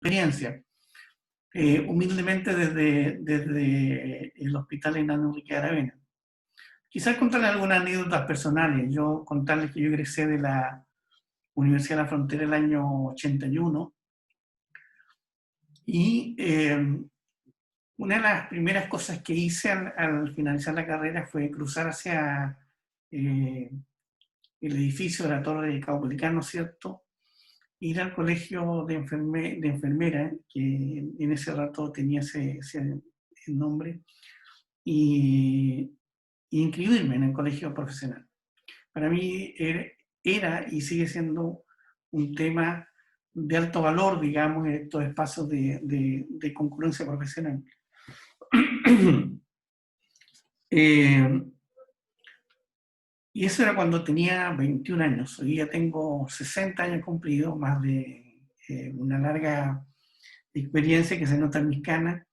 experiencia. Humildemente desde el Hospital Hernán Enrique Aravena. Quizás contarles algunas anécdotas personales. Yo contarles que yo egresé de la Universidad de la Frontera el año 81 y una de las primeras cosas que hice al finalizar la carrera fue cruzar hacia el edificio de la Torre de Caupolicán, ¿cierto? Ir al colegio de enfermera, que en ese rato tenía ese nombre, y inscribirme en el colegio profesional. Para mí era y sigue siendo un tema de alto valor, digamos, en estos espacios de concurrencia profesional. Y eso era cuando tenía 21 años. Hoy ya tengo 60 años cumplidos, más de una larga experiencia que se nota en mis canas,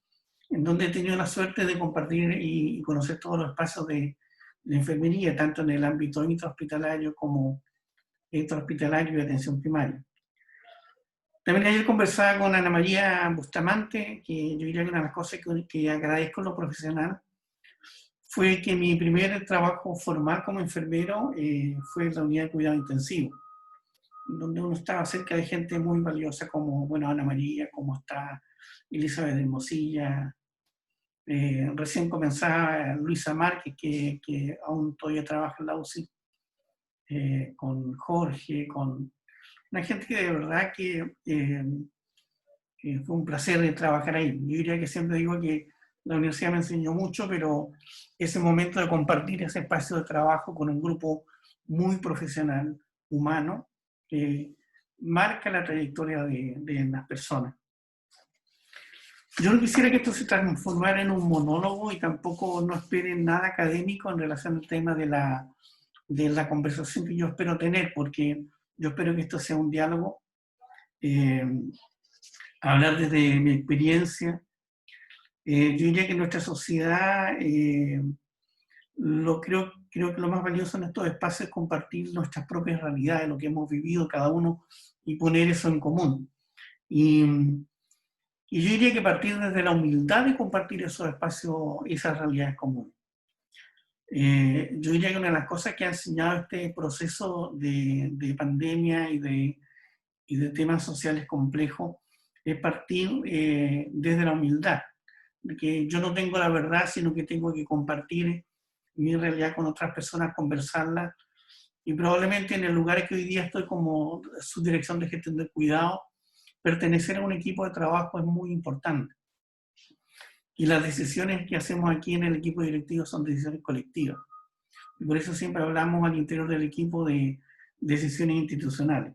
en donde he tenido la suerte de compartir y conocer todos los espacios de enfermería, tanto en el ámbito intrahospitalario como extrahospitalario y atención primaria. También ayer conversaba con Ana María Bustamante, que yo diría que una de las cosas que agradezco en lo profesional fue que mi primer trabajo formal como enfermero fue en la unidad de cuidado intensivo, donde uno estaba cerca de gente muy valiosa como, bueno, Ana María, como está Elizabeth de Mosilla, recién comenzaba Luisa Márquez, que aún todavía trabaja en la UCI, con Jorge, con una gente que de verdad que fue un placer trabajar ahí. Yo diría que siempre digo que la universidad me enseñó mucho, pero ese momento de compartir ese espacio de trabajo con un grupo muy profesional, humano, marca la trayectoria de las personas. Yo no quisiera que esto se transformara en un monólogo y tampoco no esperen nada académico en relación al tema de la conversación que yo espero tener, porque yo espero que esto sea un diálogo, hablar desde mi experiencia. Yo diría que nuestra sociedad, creo que lo más valioso en estos espacios es compartir nuestras propias realidades, lo que hemos vivido cada uno y poner eso en común. Y yo diría que partir desde la humildad de compartir esos espacios, esas realidades comunes. Yo diría que una de las cosas que ha enseñado este proceso de pandemia y de temas sociales complejos es partir desde la humildad, de que yo no tengo la verdad, sino que tengo que compartir mi realidad con otras personas, conversarla, y probablemente en el lugar que hoy día estoy como subdirección de gestión del cuidado, pertenecer a un equipo de trabajo es muy importante. Y las decisiones que hacemos aquí en el equipo directivo son decisiones colectivas. Y por eso siempre hablamos al interior del equipo de decisiones institucionales.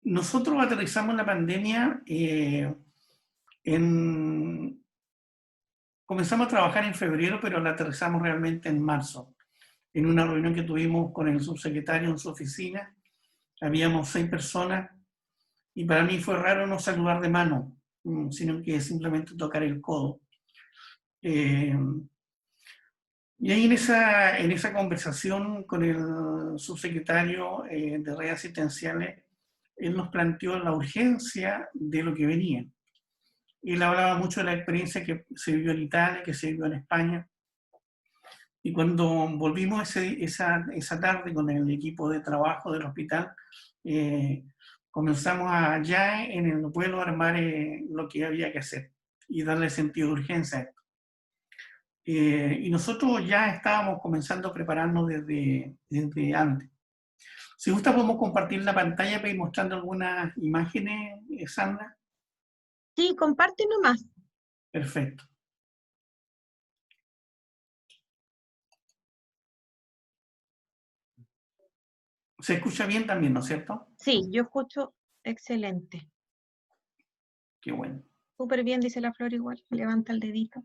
Nosotros aterrizamos la pandemia comenzamos a trabajar en febrero, pero la aterrizamos realmente en marzo, en una reunión que tuvimos con el subsecretario en su oficina. Habíamos 6 personas y para mí fue raro no saludar de mano, sino que simplemente tocar el codo. Y ahí en esa conversación con el subsecretario de redes asistenciales, él nos planteó la urgencia de lo que venía. Él hablaba mucho de la experiencia que se vivió en Italia, que se vivió en España. Y cuando volvimos esa tarde con el equipo de trabajo del hospital, comenzamos ya en el vuelo a armar lo que había que hacer y darle sentido de urgencia a esto. Y nosotros ya estábamos comenzando a prepararnos desde antes. Si gusta podemos compartir la pantalla para ir mostrando algunas imágenes, Sandra. Sí, comparte nomás. Perfecto. ¿Se escucha bien también, no es cierto? Sí, yo escucho excelente. Qué bueno. Súper bien, dice la Flor igual. Levanta el dedito.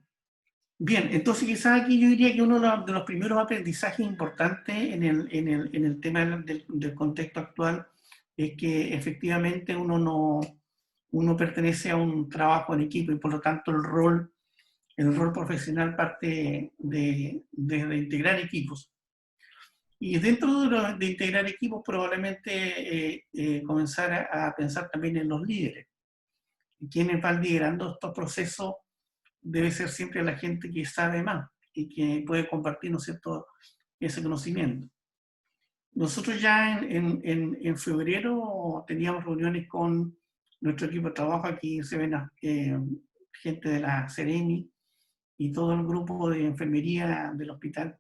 Bien, entonces quizás aquí yo diría que uno de los primeros aprendizajes importantes en el tema del contexto actual es que efectivamente uno pertenece a un trabajo en equipo y por lo tanto el rol profesional parte de integrar equipos. Y dentro de integrar equipos, probablemente comenzar a pensar también en los líderes. Quienes van liderando estos procesos debe ser siempre la gente que sabe más y que puede compartir, ¿no es cierto?, ese conocimiento. Nosotros ya en febrero teníamos reuniones con nuestro equipo de trabajo. Aquí se ven gente de la Seremi y todo el grupo de enfermería del hospital.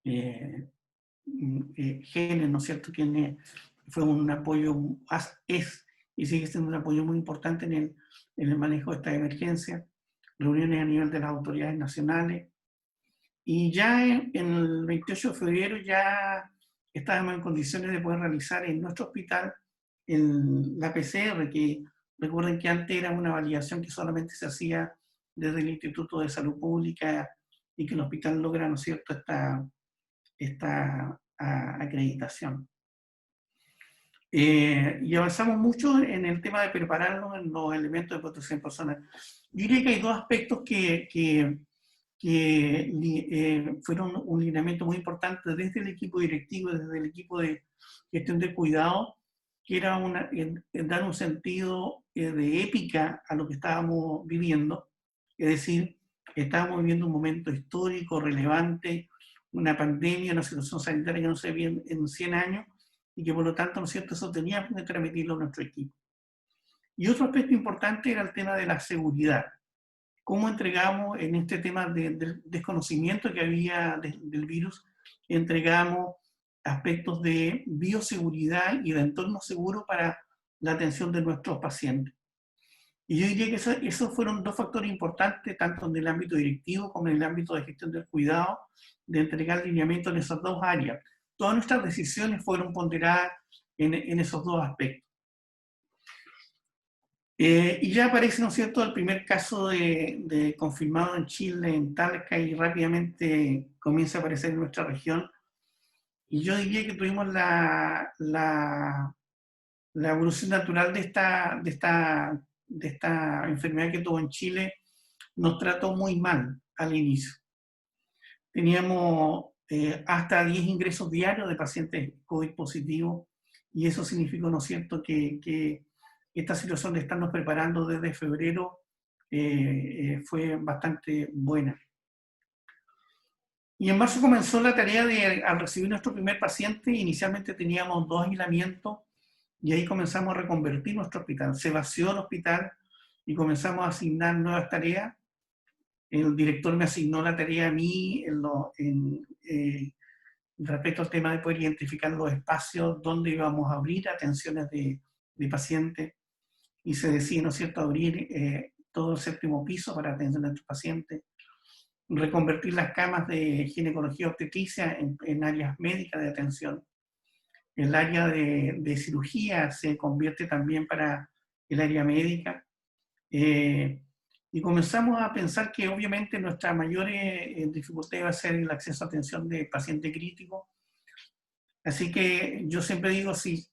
Genes, ¿no es cierto?, quien fue un apoyo, es y sigue siendo un apoyo muy importante en el manejo de esta emergencia. Reuniones a nivel de las autoridades nacionales. Y ya en el 28 de febrero ya estábamos en condiciones de poder realizar en nuestro hospital la PCR, que recuerden que antes era una validación que solamente se hacía desde el Instituto de Salud Pública y que el hospital logra, ¿no es cierto?, esta acreditación. Y avanzamos mucho en el tema de prepararnos en los elementos de protección personal. Diría que hay dos aspectos que fueron un lineamiento muy importante desde el equipo directivo, desde el equipo de gestión de cuidado, que era dar un sentido de épica a lo que estábamos viviendo. Es decir, estábamos viviendo un momento histórico, relevante, una pandemia, una situación sanitaria que no se veía en 100 años, y que por lo tanto, ¿no es cierto?, eso teníamos que transmitirlo a nuestro equipo. Y otro aspecto importante era el tema de la seguridad. Cómo entregamos en este tema del desconocimiento que había del virus, entregamos aspectos de bioseguridad y de entorno seguro para la atención de nuestros pacientes. Y yo diría que esos fueron dos factores importantes, tanto en el ámbito directivo como en el ámbito de gestión del cuidado, de entregar lineamientos en esas dos áreas. Todas nuestras decisiones fueron ponderadas en esos dos aspectos. Y ya aparece, ¿no es cierto?, el primer caso de confirmado en Chile, en Talca, y rápidamente comienza a aparecer en nuestra región. Y yo diría que tuvimos la evolución natural de esta enfermedad que tuvo en Chile. Nos trató muy mal al inicio. Teníamos hasta 10 ingresos diarios de pacientes COVID positivos, y eso significó, ¿no es cierto?, que esta situación de estarnos preparando desde febrero fue bastante buena. Y en marzo comenzó la tarea al recibir nuestro primer paciente. Inicialmente teníamos 2 aislamientos y ahí comenzamos a reconvertir nuestro hospital. Se vació el hospital y comenzamos a asignar nuevas tareas. El director me asignó la tarea a mí respecto al tema de poder identificar los espacios donde íbamos a abrir atenciones de pacientes, y se decide, ¿no es cierto?, abrir todo el 7º piso para atención a nuestros pacientes, reconvertir las camas de ginecología obstetricia en áreas médicas de atención. El área de cirugía se convierte también para el área médica. Y comenzamos a pensar que obviamente nuestra mayor dificultad iba a ser el acceso a atención de paciente crítico. Así que yo siempre digo, si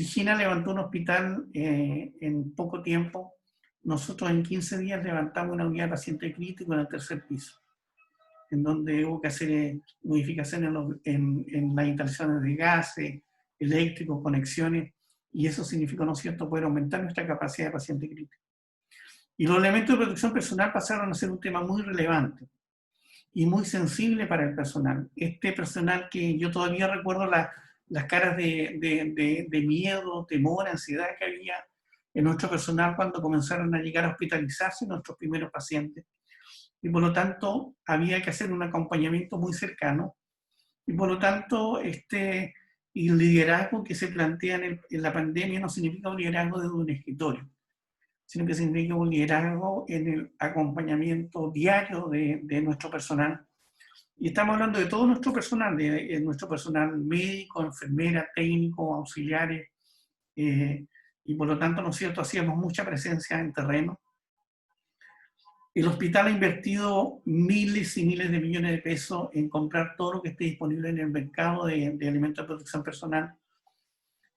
China levantó un hospital en poco tiempo, nosotros en 15 días levantamos una unidad de paciente crítico en el 3er piso, en donde hubo que hacer modificaciones en las instalaciones de gases, eléctricos, conexiones, y eso significó, ¿no es cierto?, poder aumentar nuestra capacidad de paciente crítico. Y los elementos de protección personal pasaron a ser un tema muy relevante y muy sensible para el personal. Este personal que yo todavía recuerdo las caras de miedo, temor, ansiedad que había en nuestro personal cuando comenzaron a llegar a hospitalizarse nuestros primeros pacientes. Y por lo tanto había que hacer un acompañamiento muy cercano. Y por lo tanto el liderazgo que se plantea en la pandemia no significa un liderazgo desde un escritorio, sino que significa un liderazgo en el acompañamiento diario de nuestro personal. Y estamos hablando de todo nuestro personal, de nuestro personal médico, enfermera, técnico, auxiliares, y por lo tanto, ¿no es cierto?, hacíamos mucha presencia en terreno. El hospital ha invertido miles y miles de millones de pesos en comprar todo lo que esté disponible en el mercado de alimentos de protección personal.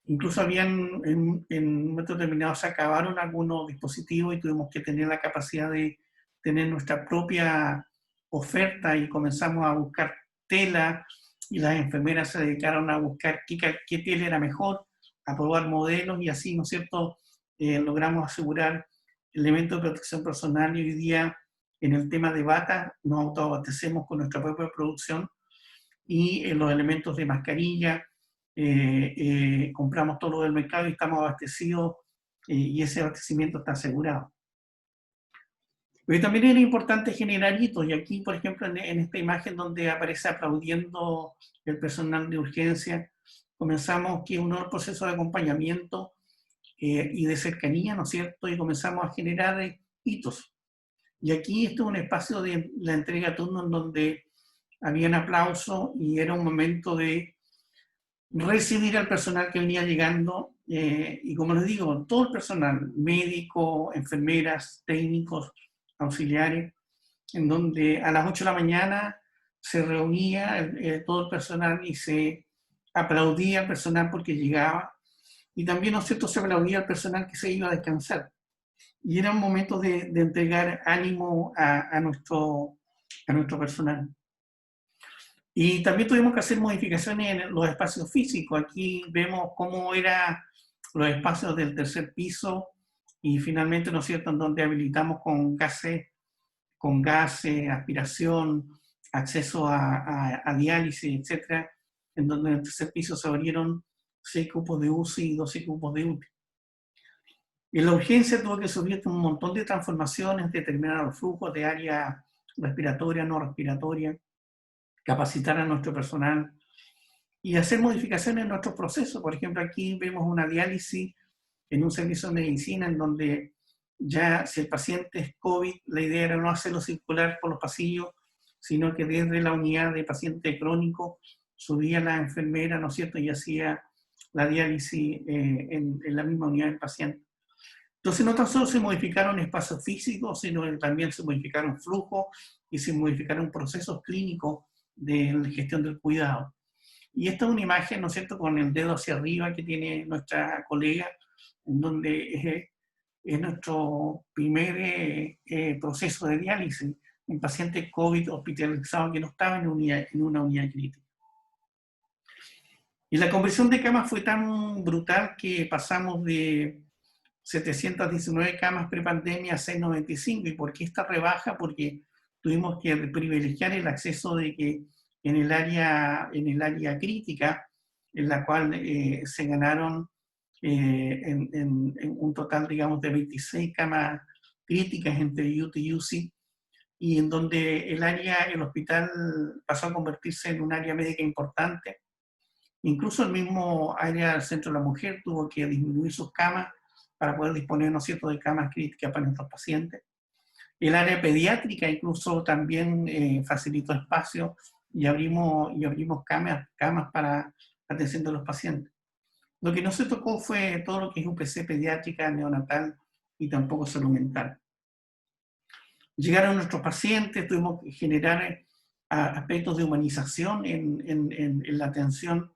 Incluso habían, en un momento determinado, se acabaron algunos dispositivos y tuvimos que tener la capacidad de tener nuestra propia oferta, y comenzamos a buscar tela, y las enfermeras se dedicaron a buscar qué tela era mejor, a probar modelos, y así, ¿no es cierto?, logramos asegurar elementos de protección personal, y hoy día en el tema de bata nos autoabastecemos con nuestra propia producción, y en los elementos de mascarilla compramos todo lo del mercado y estamos abastecidos, y ese abastecimiento está asegurado. Pero también era importante generar hitos, y aquí, por ejemplo, en esta imagen donde aparece aplaudiendo el personal de urgencia, comenzamos que un nuevo proceso de acompañamiento y de cercanía, ¿no es cierto?, y comenzamos a generar hitos. Y aquí esto es un espacio de la entrega de turno en donde había un aplauso y era un momento de recibir al personal que venía llegando, y como les digo, todo el personal, médico, enfermeras, técnicos, auxiliares, en donde a las 8 de la mañana se reunía todo el personal y se aplaudía al personal porque llegaba, y también, ¿no es cierto?, se aplaudía al personal que se iba a descansar. Y era un momento de entregar ánimo a nuestro personal. Y también tuvimos que hacer modificaciones en los espacios físicos. Aquí vemos cómo eran los espacios del tercer piso y finalmente, ¿no es cierto?, en donde habilitamos con gases, aspiración, acceso a diálisis, etcétera, en donde en el tercer piso se abrieron 6 cupos de UCI y 12 cupos de UTI. En la urgencia tuvo que subir un montón de transformaciones, determinar los flujos de área respiratoria, no respiratoria, capacitar a nuestro personal y hacer modificaciones en nuestros procesos. Por ejemplo, aquí vemos una diálisis en un servicio de medicina en donde ya si el paciente es COVID, la idea era no hacerlo circular por los pasillos, sino que desde la unidad de paciente crónico subía la enfermera, ¿no es cierto?, y hacía la diálisis en la misma unidad del paciente. Entonces no tan solo se modificaron espacios físicos, sino que también se modificaron flujos y se modificaron procesos clínicos de la gestión del cuidado. Y esta es una imagen, ¿no es cierto?, con el dedo hacia arriba que tiene nuestra colega, en donde es nuestro primer proceso de diálisis, un paciente COVID hospitalizado que no estaba en una unidad crítica. Y la conversión de camas fue tan brutal que pasamos de 719 camas prepandemia a 695. ¿Y por qué esta rebaja? Porque tuvimos que privilegiar el acceso de que en el área crítica, en la cual se ganaron en un total, digamos, de 26 camas críticas entre UTI y UCI, y en donde el hospital pasó a convertirse en un área médica importante. Incluso el mismo área del Centro de la Mujer tuvo que disminuir sus camas para poder disponer, ¿no es cierto?, de camas críticas para nuestros pacientes. El área pediátrica incluso también facilitó espacio y abrimos camas para atención de los pacientes. Lo que no se tocó fue todo lo que es UPC pediátrica, neonatal y tampoco salud mental. Llegaron nuestros pacientes, tuvimos que generar aspectos de humanización en la atención,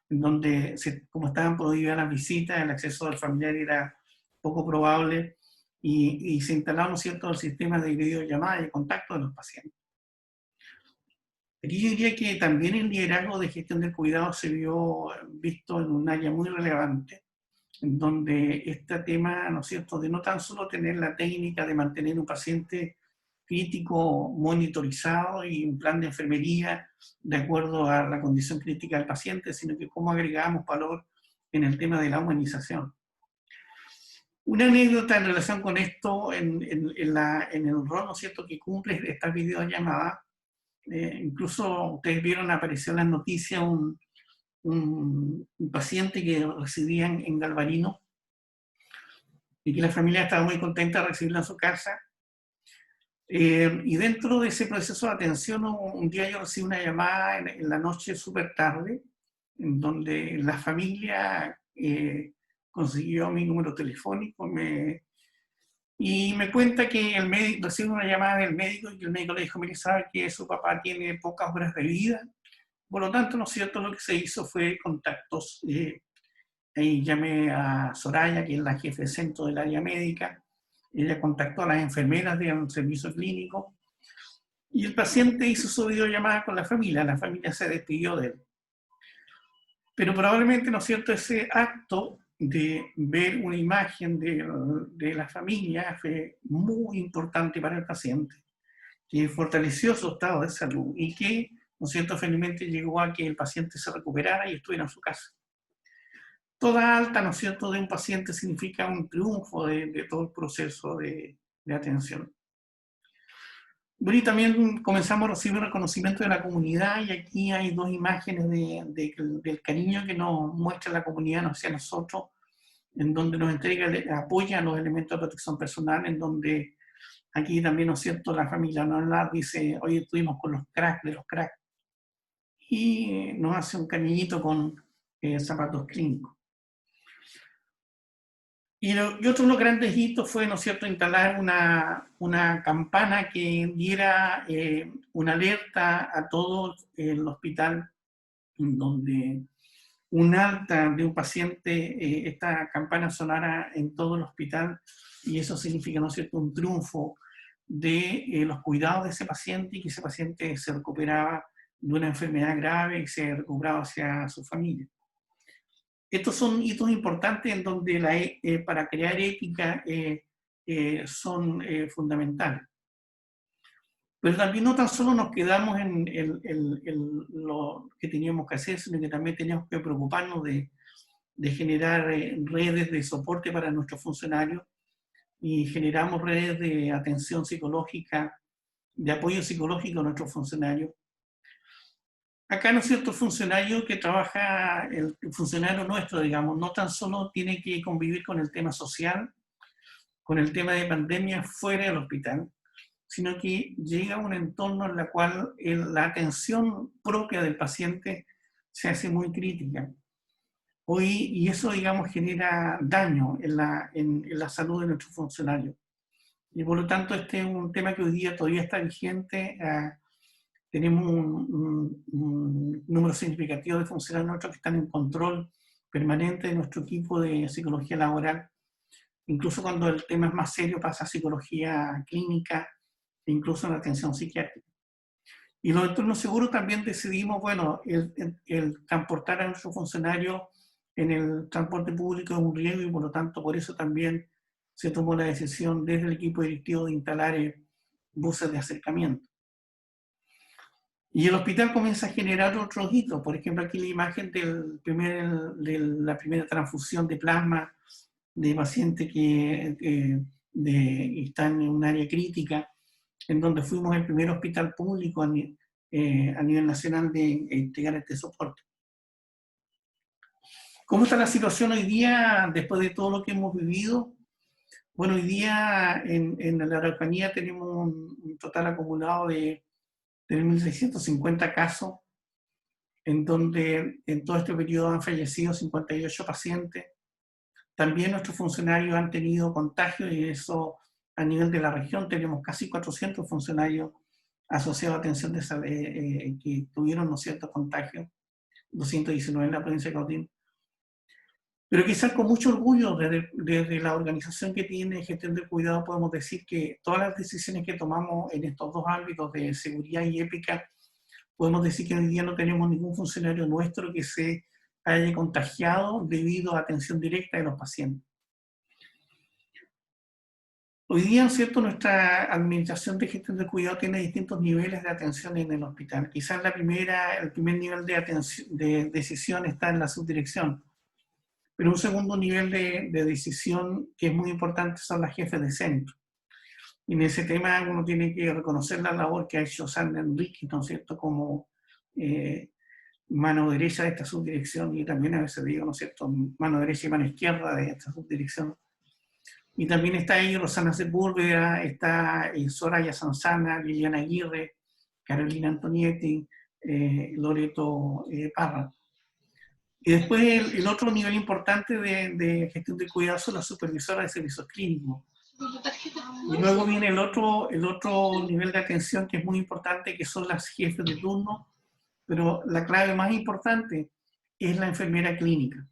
en donde, como estaban prohibidas las visitas, el acceso del familiar era poco probable, y se instalaron, ¿cierto?, el sistema de videollamada y de contacto de los pacientes. Aquí yo diría que también el liderazgo de gestión del cuidado se vio visto en un área muy relevante, en donde este tema, ¿no es cierto?, de no tan solo tener la técnica de mantener un paciente crítico monitorizado y un plan de enfermería de acuerdo a la condición crítica del paciente, sino que cómo agregamos valor en el tema de la humanización. Una anécdota en relación con esto, en el rol, ¿no es cierto?, que cumple esta videollamada, incluso ustedes vieron, apareció en las noticias un paciente que residía en Galvarino y que la familia estaba muy contenta de recibirlo en su casa. Y dentro de ese proceso de atención, un día yo recibí una llamada en la noche súper tarde, en donde la familia consiguió mi número telefónico y me cuenta que el médico recibe una llamada del médico y el médico le dijo: mire, sabe que su papá tiene pocas horas de vida, por lo tanto, ¿no es cierto?, lo que se hizo fue contactos. Ahí llamé a Soraya, que es la jefe de centro del área médica. Ella contactó a las enfermeras del servicio clínico Y el paciente hizo su videollamada con la familia se despidió de él. Pero probablemente, ¿no es cierto?, ese acto de ver una imagen de la familia fue muy importante para el paciente, que fortaleció su estado de salud y que, ¿no es cierto?, felizmente llegó a que el paciente se recuperara y estuviera en su casa. Toda alta, ¿no es cierto?, de un paciente significa un triunfo de todo el proceso de atención. Bueno, y también comenzamos a recibir reconocimiento de la comunidad, y aquí hay dos imágenes del cariño que nos muestra la comunidad hacia nosotros, en donde nos entrega, apoya los elementos de protección personal, en donde aquí también, ¿no es cierto?, la familia Nolar dice, oye, estuvimos con los cracks de los cracks, y nos hace un cariñito con zapatos clínicos. Y otro de los grandes hitos fue, ¿no es cierto?, instalar una campana que diera una alerta a todo el hospital, donde un alta de un paciente, esta campana sonara en todo el hospital, y eso significa, ¿no es cierto?, un triunfo de los cuidados de ese paciente, y que ese paciente se recuperaba de una enfermedad grave y se recuperaba hacia su familia. Estos son hitos importantes en donde para crear ética son fundamentales. Pero también no tan solo nos quedamos en lo que teníamos que hacer, sino que también teníamos que preocuparnos de generar redes de soporte para nuestros funcionarios, y generamos redes de atención psicológica, de apoyo psicológico a nuestros funcionarios. Acá, ¿no es cierto?, el funcionario que trabaja, el funcionario nuestro, digamos, no tan solo tiene que convivir con el tema social, con el tema de pandemia fuera del hospital, sino que llega a un entorno en el cual la atención propia del paciente se hace muy crítica. Y eso, digamos, genera daño en la salud de nuestros funcionarios. Y por lo tanto, este es un tema que hoy día todavía está vigente. Tenemos un número significativo de funcionarios nuestros que están en control permanente de nuestro equipo de psicología laboral. Incluso cuando el tema es más serio, pasa a psicología clínica e incluso en la atención psiquiátrica. Y los entornos seguros también decidimos, bueno, el transportar a nuestros funcionarios en el transporte público es un riesgo, y por lo tanto por eso también se tomó la decisión desde el equipo directivo de instalar buses de acercamiento. Y el hospital comienza a generar otros hitos. Por ejemplo, aquí la imagen de la primera transfusión de plasma de pacientes que están en un área crítica, en donde fuimos el primer hospital público a nivel nacional de entregar este soporte. ¿Cómo está la situación hoy día después de todo lo que hemos vivido? Bueno, hoy día en la Araucanía tenemos un total acumulado de 3.650 casos, en donde en todo este periodo han fallecido 58 pacientes. También nuestros funcionarios han tenido contagios, y eso a nivel de la región tenemos casi 400 funcionarios asociados a atención de salud que tuvieron, ¿no es cierto?, contagios, 219 en la provincia de Cautín. Pero quizás con mucho orgullo desde la organización que tiene gestión del cuidado podemos decir que todas las decisiones que tomamos en estos dos ámbitos de seguridad y ética, podemos decir que hoy día no tenemos ningún funcionario nuestro que se haya contagiado debido a atención directa de los pacientes. Hoy día, ¿no es cierto?, nuestra administración de gestión del cuidado tiene distintos niveles de atención en el hospital. Quizás el primer nivel de decisión está en la subdirección, pero un segundo nivel de decisión que es muy importante son las jefes de centro. Y en ese tema uno tiene que reconocer la labor que ha hecho Sandra Enrique, ¿no es cierto?, como mano derecha de esta subdirección, y también a veces digo, ¿no es cierto?, mano derecha y mano izquierda de esta subdirección. Y también está ahí Rosana Sepúlveda, está Soraya Sanzana, Liliana Aguirre, Carolina Antonietti, Loreto Parra. Y después el otro nivel importante de gestión del cuidado son las supervisoras de servicios clínicos. Y luego viene el otro nivel de atención que es muy importante, que son las jefes de turno, pero la clave más importante es la enfermera clínica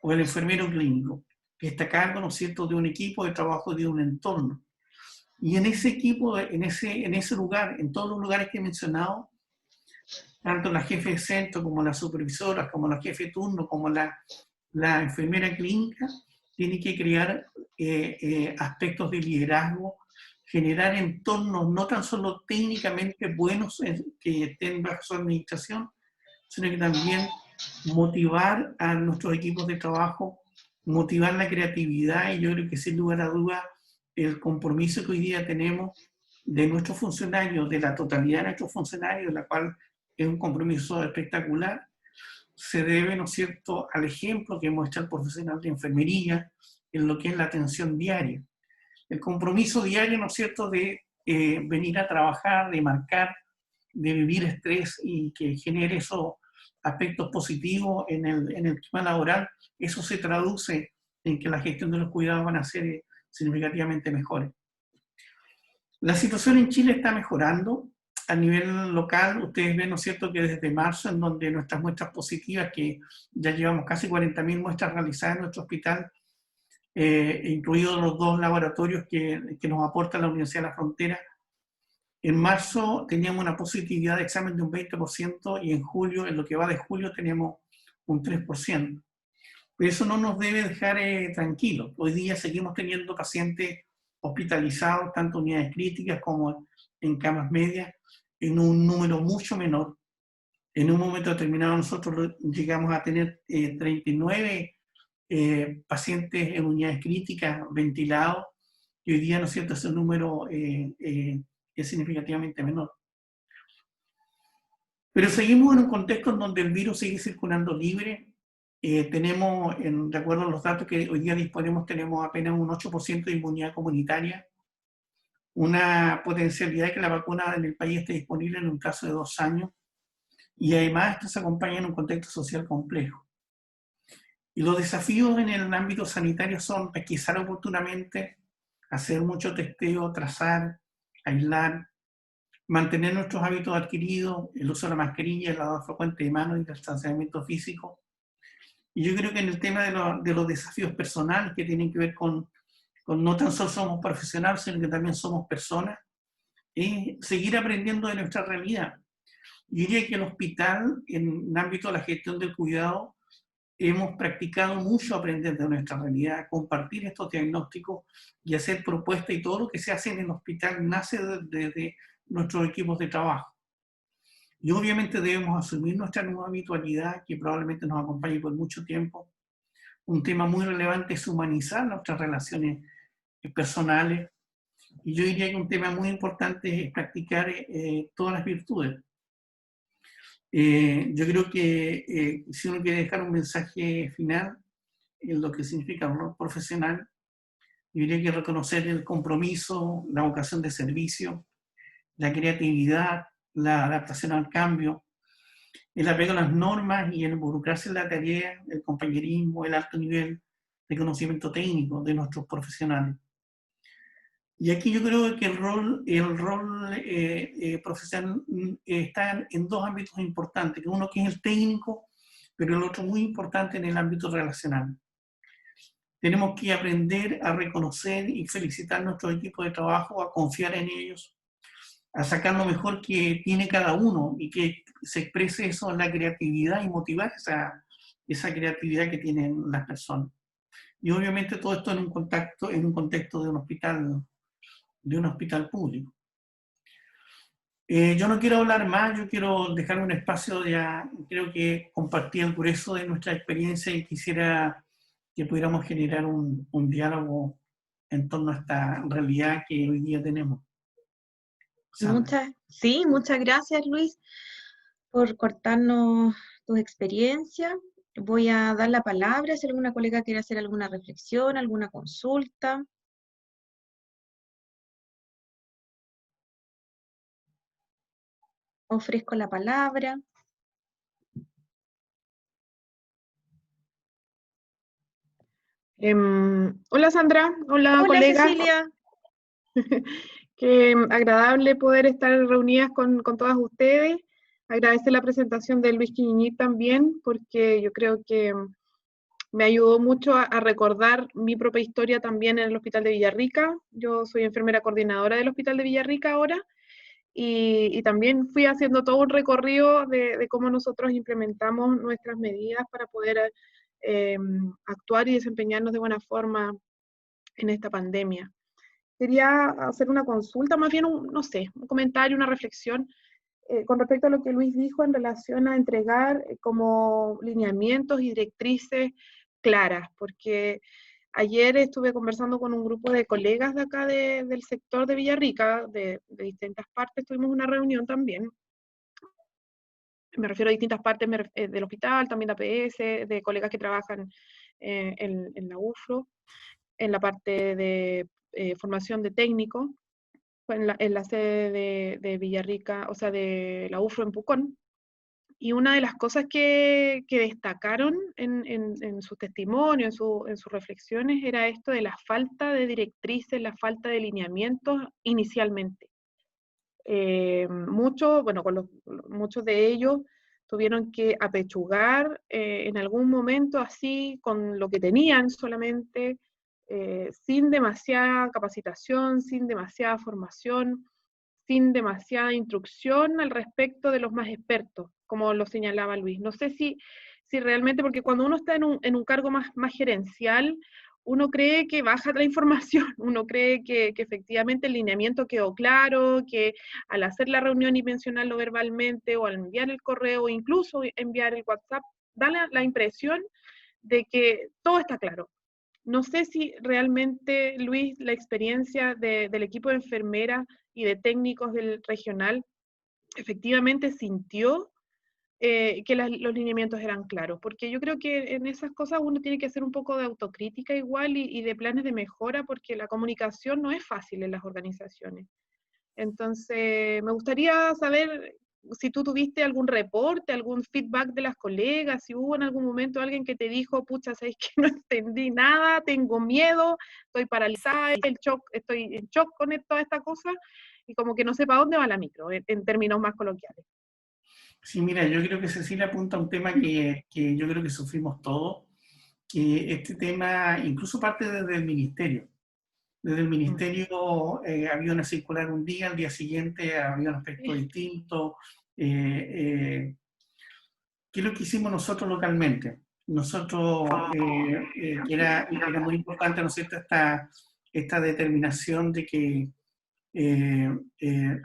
o el enfermero clínico, que está a cargo, ¿no es cierto?, de un equipo de trabajo, de un entorno. Y en ese equipo, en ese lugar, en todos los lugares que he mencionado, tanto la jefe de centro como las supervisoras, como la jefe de turno, como la enfermera clínica, tiene que crear aspectos de liderazgo, generar entornos no tan solo técnicamente buenos que estén bajo su administración, sino que también motivar a nuestros equipos de trabajo, motivar la creatividad, y yo creo que sin lugar a duda el compromiso que hoy día tenemos de nuestros funcionarios, de la totalidad de nuestros funcionarios, la cual es un compromiso espectacular, se debe, ¿no es cierto?, al ejemplo que muestra el profesional de enfermería en lo que es la atención diaria. El compromiso diario, ¿no es cierto?, de venir a trabajar, de marcar, de vivir estrés y que genere esos aspectos positivos en el clima laboral, eso se traduce en que la gestión de los cuidados van a ser significativamente mejores. La situación en Chile está mejorando. A nivel local, ustedes ven, ¿no es cierto?, que desde marzo, en donde nuestras muestras positivas, que ya llevamos casi 40.000 muestras realizadas en nuestro hospital, incluidos los 2 laboratorios que nos aporta la Universidad de la Frontera, en marzo teníamos una positividad de examen de un 20% y en julio, en lo que va de julio, tenemos un 3%. Pero eso no nos debe dejar tranquilos. Hoy día seguimos teniendo pacientes hospitalizados, tanto en unidades críticas como en camas medias, en un número mucho menor. En un momento determinado nosotros llegamos a tener 39 pacientes en unidades críticas ventilados, y hoy día, ¿no es cierto?, ese número es significativamente menor. Pero seguimos en un contexto en donde el virus sigue circulando libre. Tenemos, de acuerdo a los datos que hoy día disponemos, tenemos apenas un 8% de inmunidad comunitaria, una potencialidad de que la vacuna en el país esté disponible en un plazo de 2 años, y además esto se acompaña en un contexto social complejo. Y los desafíos en el ámbito sanitario son pesquisar oportunamente, hacer mucho testeo, trazar, aislar, mantener nuestros hábitos adquiridos, el uso de la mascarilla, el lavado frecuente de manos y el distanciamiento físico. Y yo creo que en el tema de los desafíos personales que tienen que ver con no tan solo somos profesionales, sino que también somos personas, es seguir aprendiendo de nuestra realidad. Yo diría que el hospital, en el ámbito de la gestión del cuidado, hemos practicado mucho aprender de nuestra realidad, compartir estos diagnósticos y hacer propuestas, y todo lo que se hace en el hospital nace desde nuestros equipos de trabajo. Y obviamente debemos asumir nuestra nueva habitualidad, que probablemente nos acompañe por mucho tiempo. Un tema muy relevante es humanizar nuestras relaciones personales, y yo diría que un tema muy importante es practicar todas las virtudes. Yo creo que si uno quiere dejar un mensaje final en lo que significa el rol profesional, yo diría que reconocer el compromiso, la vocación de servicio, la creatividad, la adaptación al cambio, el apego a las normas y el involucrarse en la tarea, el compañerismo, el alto nivel de conocimiento técnico de nuestros profesionales. Y aquí yo creo que el rol profesional está en 2 ámbitos importantes, uno que es el técnico, pero el otro muy importante en el ámbito relacional. Tenemos que aprender a reconocer y felicitar a nuestro equipo de trabajo, a confiar en ellos, a sacar lo mejor que tiene cada uno, y que se exprese eso en la creatividad y motivar esa creatividad que tienen las personas. Y obviamente todo esto en un contexto de un hospital público. Yo no quiero hablar más, yo quiero dejar un espacio, ya creo que compartí el grueso de nuestra experiencia, y quisiera que pudiéramos generar un diálogo en torno a esta realidad que hoy día tenemos. Muchas gracias, Luis, por contarnos tus experiencias. Voy a dar la palabra si alguna colega quiere hacer alguna reflexión, alguna consulta. Ofrezco la palabra. Hola Sandra, hola colega. Cecilia. Qué agradable poder estar reunidas con todas ustedes. Agradecer la presentación de Luis Quiñoñi también, porque yo creo que me ayudó mucho a recordar mi propia historia también en el Hospital de Villarrica. Yo soy enfermera coordinadora del Hospital de Villarrica ahora, y también fui haciendo todo un recorrido de cómo nosotros implementamos nuestras medidas para poder actuar y desempeñarnos de buena forma en esta pandemia. Quería hacer una consulta, más bien no sé, un comentario, una reflexión con respecto a lo que Luis dijo en relación a entregar como lineamientos y directrices claras, porque ayer estuve conversando con un grupo de colegas de acá del sector de Villarrica, de distintas partes, tuvimos una reunión también. Me refiero a distintas partes del hospital, también de APS, de colegas que trabajan en la UFRO, en la parte de formación de técnico, en la sede de Villarrica, o sea, de la UFRO en Pucón. Y una de las cosas que destacaron en su testimonio, en sus reflexiones, era esto de la falta de directrices, la falta de lineamientos inicialmente. Muchos de ellos tuvieron que apechugar en algún momento así con lo que tenían solamente, sin demasiada capacitación, sin demasiada formación, sin demasiada instrucción al respecto de los más expertos, como lo señalaba Luis. No sé si realmente, porque cuando uno está en un cargo más gerencial, uno cree que baja la información, uno cree que efectivamente el lineamiento quedó claro, que al hacer la reunión y mencionarlo verbalmente, o al enviar el correo, o incluso enviar el WhatsApp, da la impresión de que todo está claro. No sé si realmente, Luis, la experiencia del equipo de enfermeras y de técnicos del regional efectivamente sintió que los lineamientos eran claros, porque yo creo que en esas cosas uno tiene que hacer un poco de autocrítica igual y de planes de mejora, porque la comunicación no es fácil en las organizaciones. Entonces, me gustaría saber si tú tuviste algún reporte, algún feedback de las colegas, si hubo en algún momento alguien que te dijo, pucha, sabes que no entendí nada, tengo miedo, estoy paralizada, estoy en shock con toda esta cosa, y como que no sé para dónde va la micro, en términos más coloquiales. Sí, mira, yo creo que Cecilia apunta a un tema que yo creo que sufrimos todos, que este tema incluso parte desde el ministerio. Desde el ministerio había una circular un día, al día siguiente había un aspecto distinto. ¿Qué es lo que hicimos nosotros localmente? Nosotros, que era muy importante, ¿no es cierto?, esta determinación de que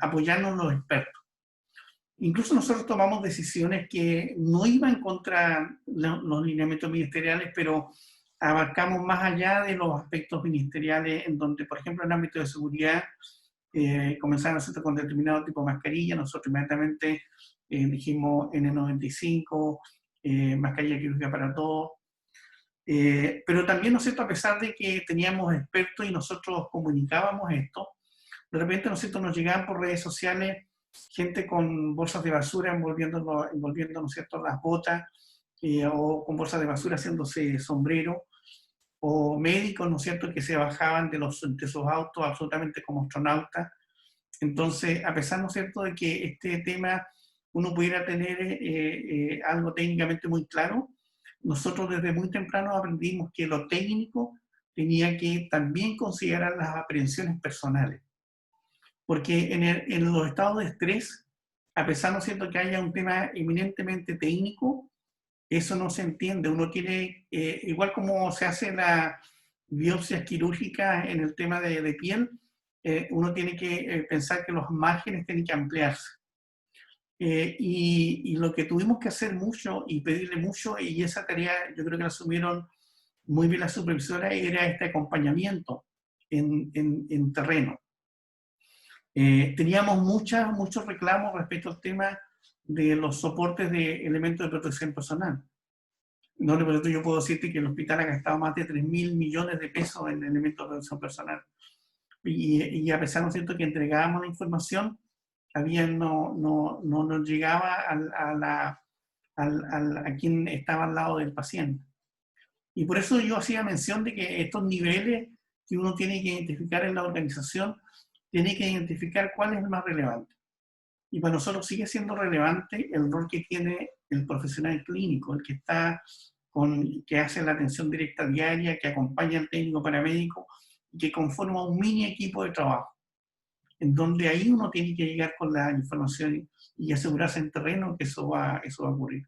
apoyarnos los expertos. Incluso nosotros tomamos decisiones que no iban contra los lineamientos ministeriales, pero abarcamos más allá de los aspectos ministeriales, en donde, por ejemplo, en el ámbito de seguridad, comenzaron nosotros con determinado tipo de mascarilla, nosotros inmediatamente dijimos N95, mascarilla quirúrgica para todos, pero también, ¿no es cierto?, a pesar de que teníamos expertos y nosotros comunicábamos esto, de repente, ¿no es cierto?, nos llegaban por redes sociales gente con bolsas de basura envolviendo, ¿no es cierto?, las botas, o con bolsas de basura haciéndose sombrero, o médicos, ¿no es cierto?, que se bajaban de sus autos absolutamente como astronautas. Entonces, a pesar, ¿no es cierto?, de que este tema uno pudiera tener algo técnicamente muy claro, nosotros desde muy temprano aprendimos que lo técnico tenía que también considerar las aprehensiones personales. Porque en los estados de estrés, a pesar, ¿no es cierto?, que haya un tema eminentemente técnico, eso no se entiende. Uno tiene, igual como se hace la biopsias quirúrgicas en el tema de piel, uno tiene que pensar que los márgenes tienen que ampliarse. Y lo que tuvimos que hacer mucho y pedirle mucho, y esa tarea yo creo que la asumieron muy bien las supervisoras, era este acompañamiento en terreno. Teníamos muchos reclamos respecto al tema de los soportes de elementos de protección personal. No, por eso yo puedo decirte que el hospital ha gastado más de 3.000 millones de pesos en elementos de protección personal. Y a pesar, ¿no es cierto?, que entregábamos la información, no nos llegaba a quien estaba al lado del paciente. Y por eso yo hacía mención de que estos niveles que uno tiene que identificar en la organización, tiene que identificar cuál es el más relevante. Y para nosotros sigue siendo relevante el rol que tiene el profesional clínico, el que está que hace la atención directa diaria, que acompaña al técnico paramédico y que conforma un mini equipo de trabajo, en donde ahí uno tiene que llegar con la información y asegurarse en terreno que eso va a ocurrir.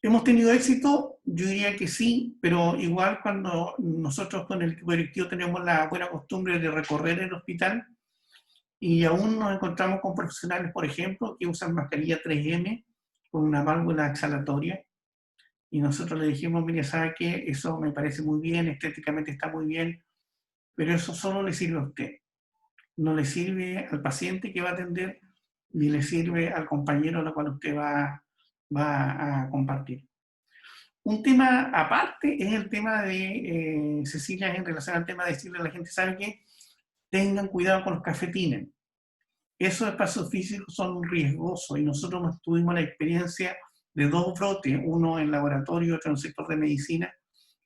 ¿Hemos tenido éxito? Yo diría que sí, pero igual cuando nosotros con el equipo directivo tenemos la buena costumbre de recorrer el hospital y aún nos encontramos con profesionales, por ejemplo, que usan mascarilla 3M con una válvula exhalatoria, y nosotros le dijimos, mire, ¿sabe qué? Eso me parece muy bien, estéticamente está muy bien, pero eso solo le sirve a usted. No le sirve al paciente que va a atender, ni le sirve al compañero a la cual usted va a compartir. Un tema aparte es el tema de, Cecilia, en relación al tema de decirle a la gente, ¿sabe qué? Tengan cuidado con los cafetines. Esos espacios físicos son riesgosos y nosotros tuvimos la experiencia de 2 brotes, uno en laboratorio y otro en el sector de medicina,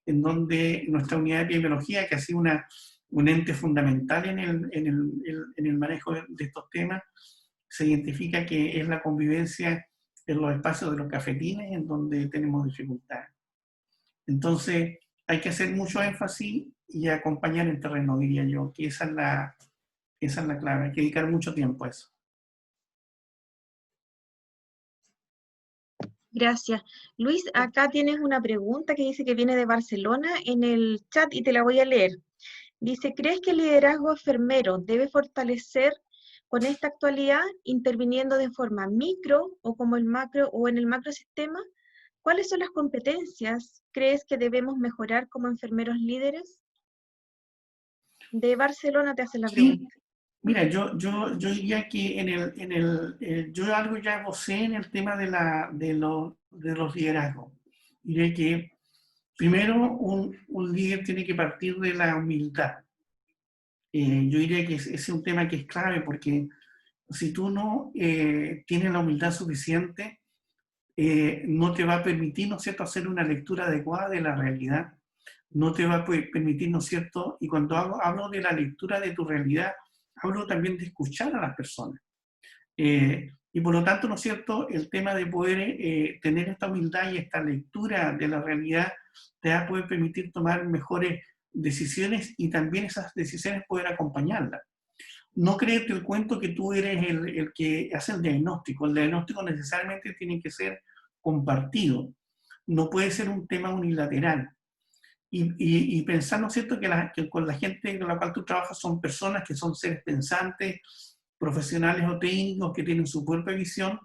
en donde nuestra unidad de epidemiología, que ha sido un ente fundamental en el manejo de estos temas, se identifica que es la convivencia en los espacios de los cafetines en donde tenemos dificultades. Entonces, hay que hacer mucho énfasis y acompañar en terreno, diría yo, que esa es la clave. Hay que dedicar mucho tiempo a eso. Gracias. Luis, acá tienes una pregunta que dice que viene de Barcelona en el chat y te la voy a leer. Dice, ¿crees que el liderazgo enfermero debe fortalecer con esta actualidad, interviniendo de forma micro o como el macro o en el macrosistema? ¿Cuáles son las competencias crees que debemos mejorar como enfermeros líderes? De Barcelona te hace la Sí, pregunta. mira, yo diría que yo algo ya esbocé en el tema de los liderazgos. Diría que primero un líder tiene que partir de la humildad. Yo diría que ese es un tema que es clave porque si tú no tienes la humildad suficiente, no te va a permitir, ¿no es cierto?, hacer una lectura adecuada de la realidad, no te va a permitir, ¿no es cierto?, y cuando hablo de la lectura de tu realidad, hablo también de escuchar a las personas. Y por lo tanto, ¿no es cierto?, el tema de poder tener esta humildad y esta lectura de la realidad te va a poder permitir tomar mejores decisiones y también esas decisiones poder acompañarlas. No creerte el cuento que tú eres el que hace el diagnóstico. El diagnóstico necesariamente tiene que ser compartido. No puede ser un tema unilateral. Y pensar, ¿no es cierto?, que con la gente con la cual tú trabajas son personas que son seres pensantes, profesionales o técnicos que tienen su propia visión,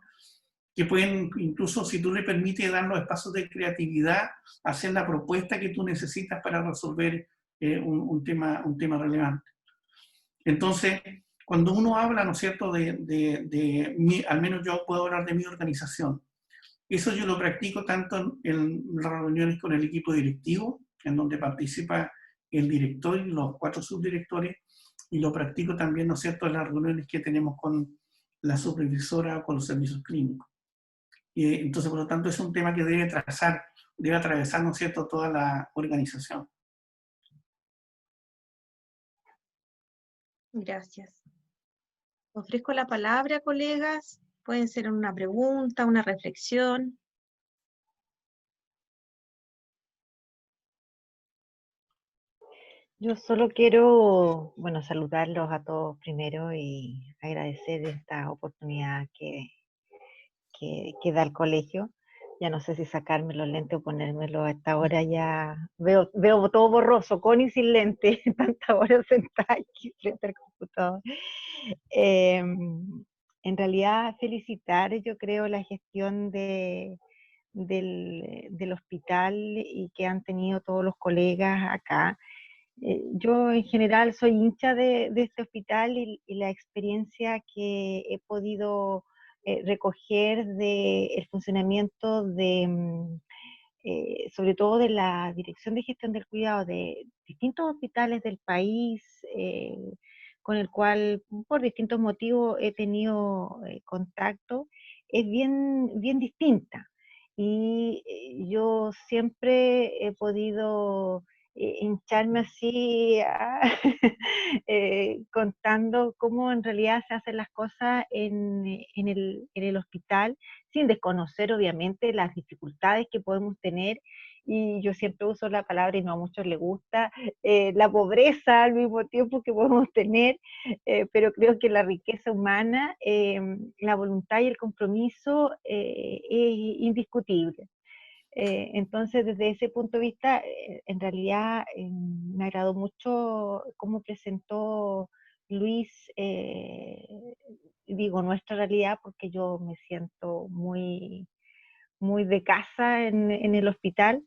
que pueden, incluso si tú le permites dar los espacios de creatividad, hacer la propuesta que tú necesitas para resolver un tema relevante. Entonces, cuando uno habla, ¿no es cierto?, al menos yo puedo hablar de mi organización. Eso yo lo practico tanto en las reuniones con el equipo directivo, en donde participa el director y los 4 subdirectores, y lo practico también, ¿no es cierto?, en las reuniones que tenemos con la supervisora o con los servicios clínicos. Y entonces, por lo tanto, es un tema que debe atravesar, ¿no es cierto?, toda la organización. Gracias. Ofrezco la palabra, colegas. Pueden ser una pregunta, una reflexión. Yo solo quiero, bueno, saludarlos a todos primero y agradecer esta oportunidad que da el colegio. Ya no sé si sacarme los lentes o ponérmelos a esta hora, ya veo todo borroso, con y sin lentes, tantas horas sentada aquí frente al computador. En realidad, felicitar, yo creo, la gestión del hospital y que han tenido todos los colegas acá. Yo en general soy hincha de este hospital y la experiencia que he podido recoger del funcionamiento sobre todo de la Dirección de Gestión del Cuidado de distintos hospitales del país, con el cual por distintos motivos he tenido contacto, es bien distinta. Y yo siempre he podido hincharme así contando cómo en realidad se hacen las cosas en el hospital, sin desconocer obviamente las dificultades que podemos tener. Y yo siempre uso la palabra, y no a muchos les gusta, la pobreza al mismo tiempo que podemos tener, pero creo que la riqueza humana, la voluntad y el compromiso es indiscutible. Entonces, desde ese punto de vista, en realidad me agradó mucho cómo presentó Luis, digo, nuestra realidad, porque yo me siento muy, muy de casa en el hospital,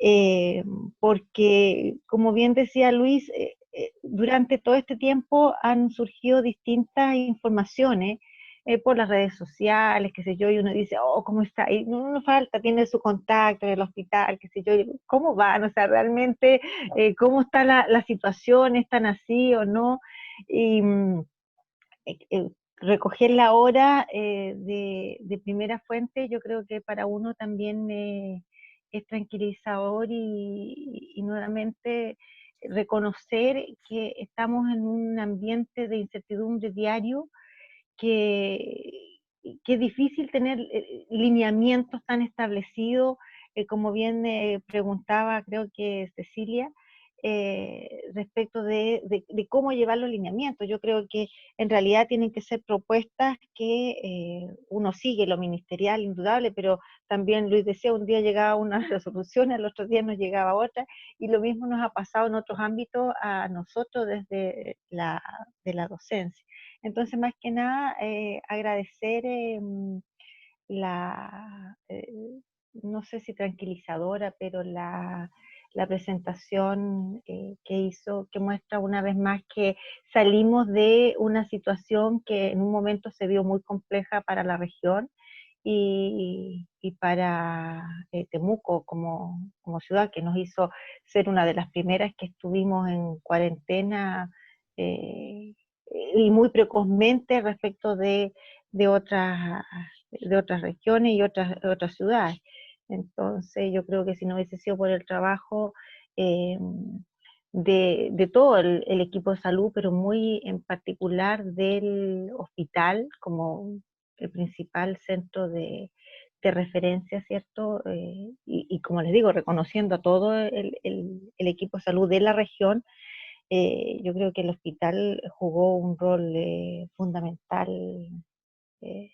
eh, porque, como bien decía Luis, durante todo este tiempo han surgido distintas informaciones por las redes sociales, qué sé yo, y uno dice, oh, ¿cómo está? Y no falta, tiene su contacto en el hospital, qué sé yo, y ¿cómo van? O sea, realmente, ¿cómo está la situación? ¿Están así o no? Y recoger la hora de primera fuente, yo creo que para uno también es tranquilizador y nuevamente reconocer que estamos en un ambiente de incertidumbre diario, que, que es difícil tener lineamientos tan establecidos, como bien preguntaba, creo que Cecilia, respecto de cómo llevar los lineamientos. Yo creo que en realidad tienen que ser propuestas que uno sigue, lo ministerial, indudable, pero también Luis decía, un día llegaba una resolución, al otro día nos llegaba otra, y lo mismo nos ha pasado en otros ámbitos a nosotros desde de la docencia. Entonces, más que nada, agradecer la, no sé si tranquilizadora, pero la presentación que hizo, que muestra una vez más que salimos de una situación que en un momento se vio muy compleja para la región y para Temuco como ciudad, que nos hizo ser una de las primeras que estuvimos en cuarentena eh, y muy precozmente respecto de otras, de otras regiones y otras ciudades. Entonces yo creo que si no hubiese sido por el trabajo eh, de todo el equipo de salud, pero muy en particular del hospital como el principal centro de referencia, ¿cierto? Y como les digo, reconociendo a todo el equipo de salud de la región, yo creo que el hospital jugó un rol fundamental, eh,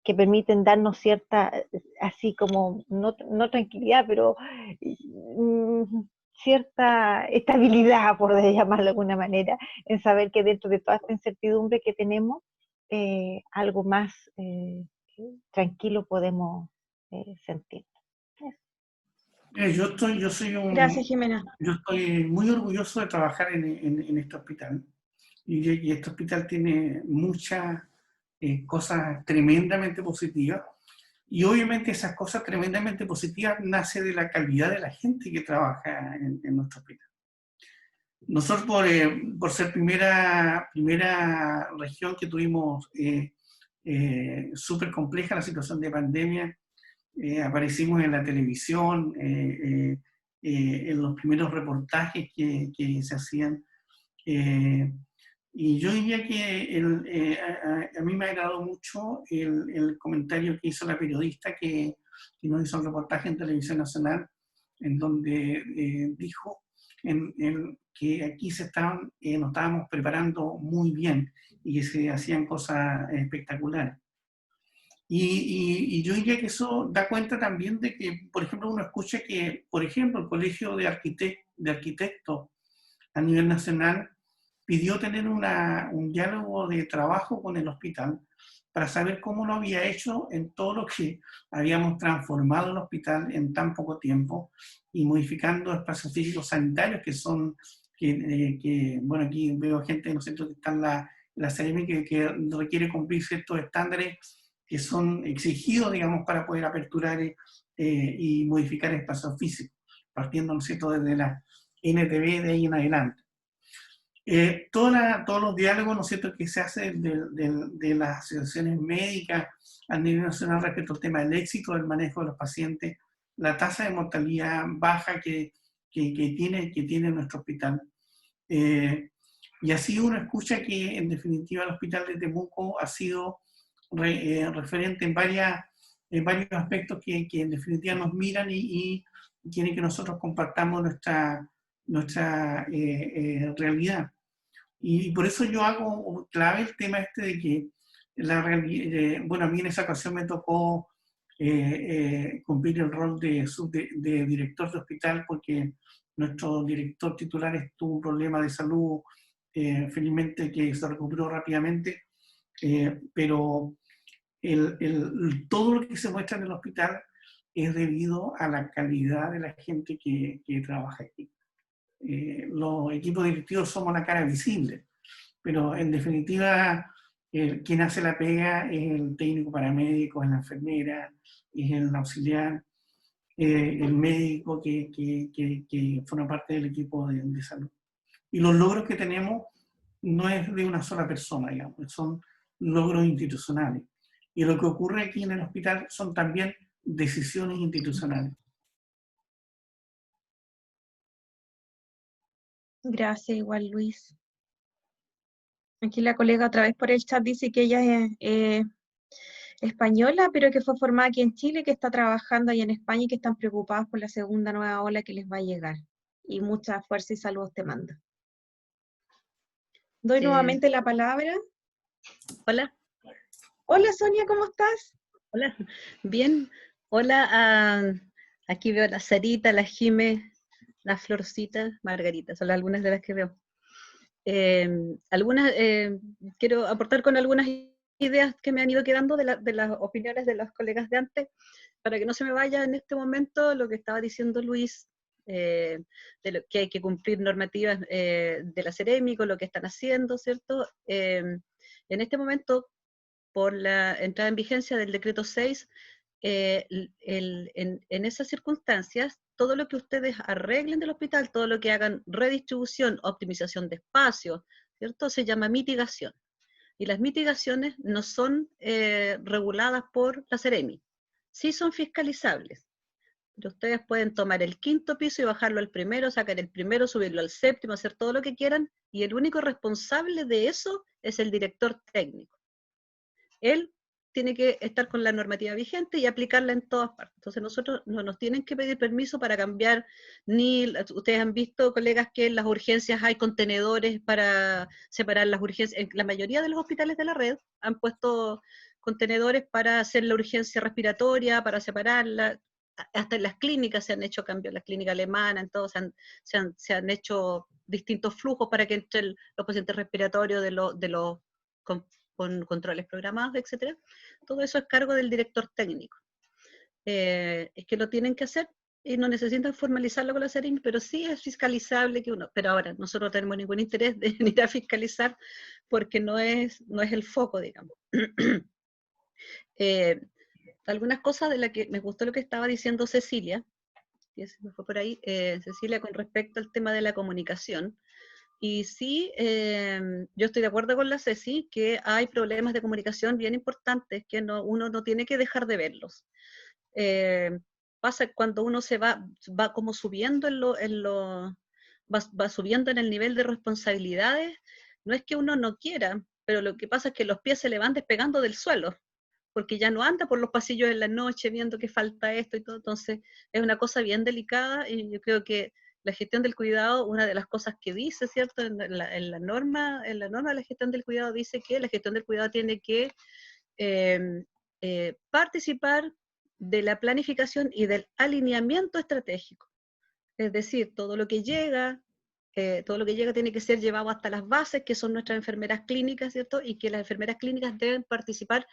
que permiten darnos cierta, así como, no tranquilidad, pero mm, cierta estabilidad, por llamarlo de alguna manera, en saber que dentro de toda esta incertidumbre que tenemos, algo más tranquilo podemos sentir. Gracias, Jimena. Yo estoy muy orgulloso de trabajar en este hospital. Y este hospital tiene muchas cosas tremendamente positivas. Y obviamente esas cosas tremendamente positivas nacen de la calidad de la gente que trabaja en nuestro hospital. Nosotros por ser primera región que tuvimos súper compleja la situación de pandemia, aparecimos en la televisión, en los primeros reportajes que se hacían. Y yo diría que a mí me ha agradado mucho el comentario que hizo la periodista que nos hizo un reportaje en Televisión Nacional, en donde dijo que aquí nos estábamos preparando muy bien y que se hacían cosas espectaculares. Y yo diría que eso da cuenta también de que, por ejemplo, uno escucha que, por ejemplo, el Colegio de Arquitectos a nivel nacional pidió tener un diálogo de trabajo con el hospital para saber cómo lo había hecho en todo lo que habíamos transformado el hospital en tan poco tiempo y modificando espacios físicos sanitarios bueno, aquí veo gente, ¿no es cierto?, que está en la CRM que requiere cumplir ciertos estándares que son exigidos, digamos, para poder aperturar y modificar espacios físicos, partiendo, ¿no es cierto?, desde la NTB de ahí en adelante. Todos los diálogos, ¿no es cierto?, que se hacen de las asociaciones médicas a nivel nacional respecto al tema del éxito del manejo de los pacientes, la tasa de mortalidad baja que que tiene nuestro hospital. Y así uno escucha que en definitiva el hospital de Temuco ha sido referente en varios aspectos que en definitiva nos miran y quieren que nosotros compartamos nuestra realidad. Y por eso yo hago clave el tema este de que bueno, a mí en esa ocasión me tocó cumplir el rol de director de hospital porque nuestro director titular tuvo un problema de salud, felizmente que se recuperó rápidamente, pero todo lo que se muestra en el hospital es debido a la calidad de la gente que trabaja aquí. Los equipos directivos somos la cara visible, pero en definitiva quien hace la pega es el técnico paramédico, es la enfermera, es el auxiliar, el médico que forma parte del equipo de salud. Y los logros que tenemos no es de una sola persona, digamos, son logros institucionales. Y lo que ocurre aquí en el hospital son también decisiones institucionales. Gracias, igual Luis. Aquí la colega otra vez por el chat dice que ella es española, pero que fue formada aquí en Chile, que está trabajando ahí en España y que están preocupados por la segunda nueva ola que les va a llegar. Y mucha fuerza y salud te manda. Doy nuevamente la palabra. Hola. Hola Sonia, ¿cómo estás? Hola, bien. Hola, aquí veo a la Sarita, la Jime, la Florcita, Margarita, son algunas de las que veo. Quiero aportar con algunas ideas que me han ido quedando de las opiniones de los colegas de antes, para que no se me vaya en este momento lo que estaba diciendo Luis, de lo que hay que cumplir normativas de la Seremi, con lo que están haciendo, ¿cierto? En este momento, por la entrada en vigencia del decreto 6, en esas circunstancias, todo lo que ustedes arreglen del hospital, todo lo que hagan redistribución, optimización de espacios, ¿cierto? Se llama mitigación. Y las mitigaciones no son reguladas por la Seremi. Sí son fiscalizables. Pero ustedes pueden tomar el 5º piso y bajarlo al primero, sacar el primero, subirlo al 7º, hacer todo lo que quieran, y el único responsable de eso es el director técnico. Él tiene que estar con la normativa vigente y aplicarla en todas partes. Entonces nosotros no nos tienen que pedir permiso para cambiar, ustedes han visto, colegas, que en las urgencias hay contenedores para separar las urgencias. En la mayoría de los hospitales de la red han puesto contenedores para hacer la urgencia respiratoria, para separarla. Hasta en las clínicas se han hecho cambios, en la clínica alemana, en todo, se han hecho distintos flujos para que entren los pacientes respiratorios de los con controles programados, etcétera. Todo eso es cargo del director técnico. Es que lo tienen que hacer y no necesitan formalizarlo con la Seremi, pero sí es fiscalizable que uno. Pero ahora, nosotros no tenemos ningún interés de ir a fiscalizar porque no es el foco, digamos. Algunas cosas de las que me gustó lo que estaba diciendo Cecilia, y se me fue por ahí, Cecilia, con respecto al tema de la comunicación. Y sí, yo estoy de acuerdo con la Ceci, que hay problemas de comunicación bien importantes que uno no tiene que dejar de verlos. Pasa cuando uno se va como subiendo va subiendo en el nivel de responsabilidades, no es que uno no quiera, pero lo que pasa es que los pies se le van despegando del suelo, porque ya no anda por los pasillos en la noche viendo que falta esto y todo. Entonces es una cosa bien delicada, y yo creo que la gestión del cuidado, una de las cosas que dice, ¿cierto? En la norma de la gestión del cuidado dice que la gestión del cuidado tiene que participar de la planificación y del alineamiento estratégico. Es decir, todo lo que llega tiene que ser llevado hasta las bases, que son nuestras enfermeras clínicas, ¿cierto? Y que las enfermeras clínicas deben participar